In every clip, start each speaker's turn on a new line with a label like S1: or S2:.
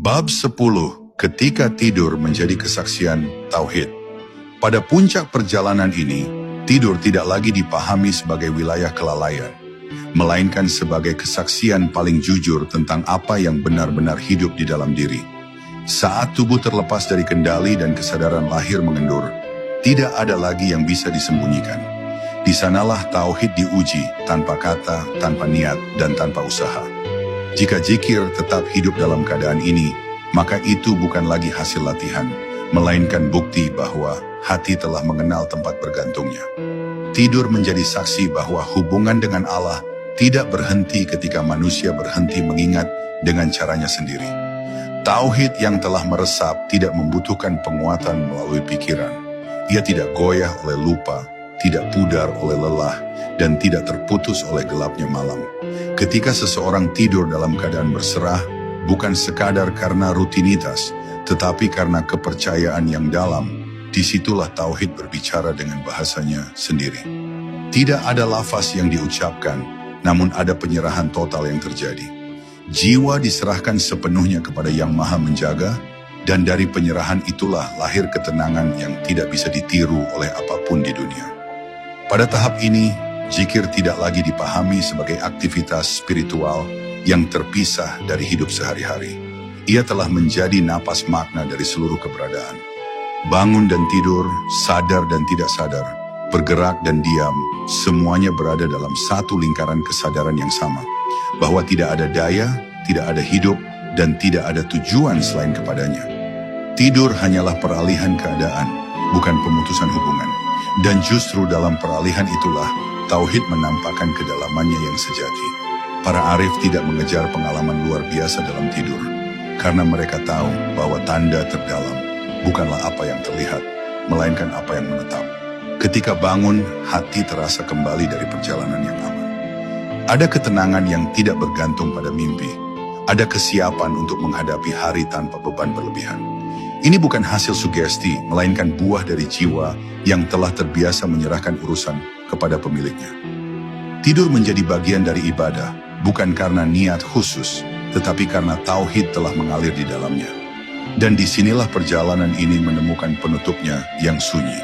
S1: Bab 10. Ketika tidur menjadi kesaksian Tauhid. Pada puncak perjalanan ini, tidur tidak lagi dipahami sebagai wilayah kelalaian, melainkan sebagai kesaksian paling jujur tentang apa yang benar-benar hidup di dalam diri. Saat tubuh terlepas dari kendali dan kesadaran lahir mengendur, tidak ada lagi yang bisa disembunyikan. Di sanalah Tauhid diuji, tanpa kata, tanpa niat, dan tanpa usaha. Jika zikir tetap hidup dalam keadaan ini, maka itu bukan lagi hasil latihan, melainkan bukti bahwa hati telah mengenal tempat bergantungnya. Tidur menjadi saksi bahwa hubungan dengan Allah tidak berhenti ketika manusia berhenti mengingat dengan caranya sendiri. Tauhid yang telah meresap tidak membutuhkan penguatan melalui pikiran. Ia tidak goyah oleh lupa, tidak pudar oleh lelah, dan tidak terputus oleh gelapnya malam. Ketika seseorang tidur dalam keadaan berserah, bukan sekadar karena rutinitas, tetapi karena kepercayaan yang dalam, disitulah Tauhid berbicara dengan bahasanya sendiri. Tidak ada lafaz yang diucapkan, namun ada penyerahan total yang terjadi. Jiwa diserahkan sepenuhnya kepada Yang Maha Menjaga, dan dari penyerahan itulah lahir ketenangan yang tidak bisa ditiru oleh apapun di dunia. Pada tahap ini, zikir tidak lagi dipahami sebagai aktivitas spiritual yang terpisah dari hidup sehari-hari. Ia telah menjadi napas makna dari seluruh keberadaan. Bangun dan tidur, sadar dan tidak sadar, bergerak dan diam, semuanya berada dalam satu lingkaran kesadaran yang sama, bahwa tidak ada daya, tidak ada hidup, dan tidak ada tujuan selain kepadanya. Tidur hanyalah peralihan keadaan, bukan pemutusan hubungan. Dan justru dalam peralihan itulah, Tauhid menampakkan kedalamannya yang sejati. Para arif tidak mengejar pengalaman luar biasa dalam tidur, karena mereka tahu bahwa tanda terdalam bukanlah apa yang terlihat, melainkan apa yang menetap. Ketika bangun, hati terasa kembali dari perjalanan yang aman. Ada ketenangan yang tidak bergantung pada mimpi. Ada kesiapan untuk menghadapi hari tanpa beban berlebihan. Ini bukan hasil sugesti, melainkan buah dari jiwa yang telah terbiasa menyerahkan urusan kepada pemiliknya. Tidur menjadi bagian dari ibadah, bukan karena niat khusus, tetapi karena Tauhid telah mengalir di dalamnya. Dan disinilah perjalanan ini menemukan penutupnya yang sunyi.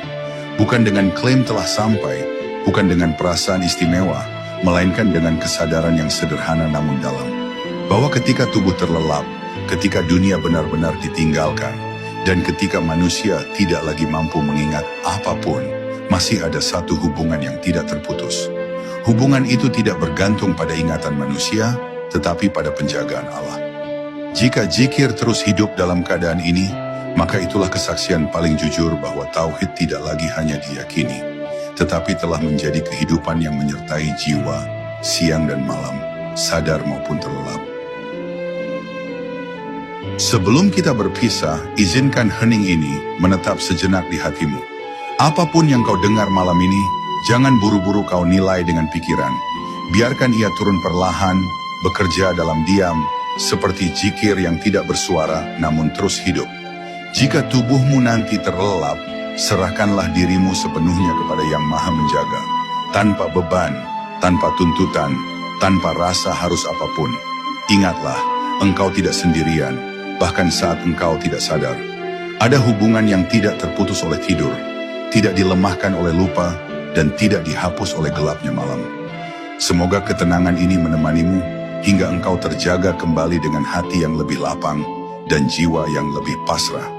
S1: Bukan dengan klaim telah sampai, bukan dengan perasaan istimewa, melainkan dengan kesadaran yang sederhana namun dalam. Bahwa ketika tubuh terlelap, ketika dunia benar-benar ditinggalkan, dan ketika manusia tidak lagi mampu mengingat apapun, masih ada satu hubungan yang tidak terputus. Hubungan itu tidak bergantung pada ingatan manusia, tetapi pada penjagaan Allah. Jika zikir terus hidup dalam keadaan ini, maka itulah kesaksian paling jujur bahwa Tauhid tidak lagi hanya diyakini, tetapi telah menjadi kehidupan yang menyertai jiwa, siang dan malam, sadar maupun terlelap. Sebelum kita berpisah, izinkan hening ini menetap sejenak di hatimu. Apapun yang kau dengar malam ini, jangan buru-buru kau nilai dengan pikiran. Biarkan ia turun perlahan, bekerja dalam diam, seperti zikir yang tidak bersuara namun terus hidup. Jika tubuhmu nanti terlelap, serahkanlah dirimu sepenuhnya kepada Yang Maha Menjaga. Tanpa beban, tanpa tuntutan, tanpa rasa harus apapun. Ingatlah, engkau tidak sendirian. Bahkan saat engkau tidak sadar, ada hubungan yang tidak terputus oleh tidur, tidak dilemahkan oleh lupa, dan tidak dihapus oleh gelapnya malam. Semoga ketenangan ini menemanimu hingga engkau terjaga kembali dengan hati yang lebih lapang dan jiwa yang lebih pasrah.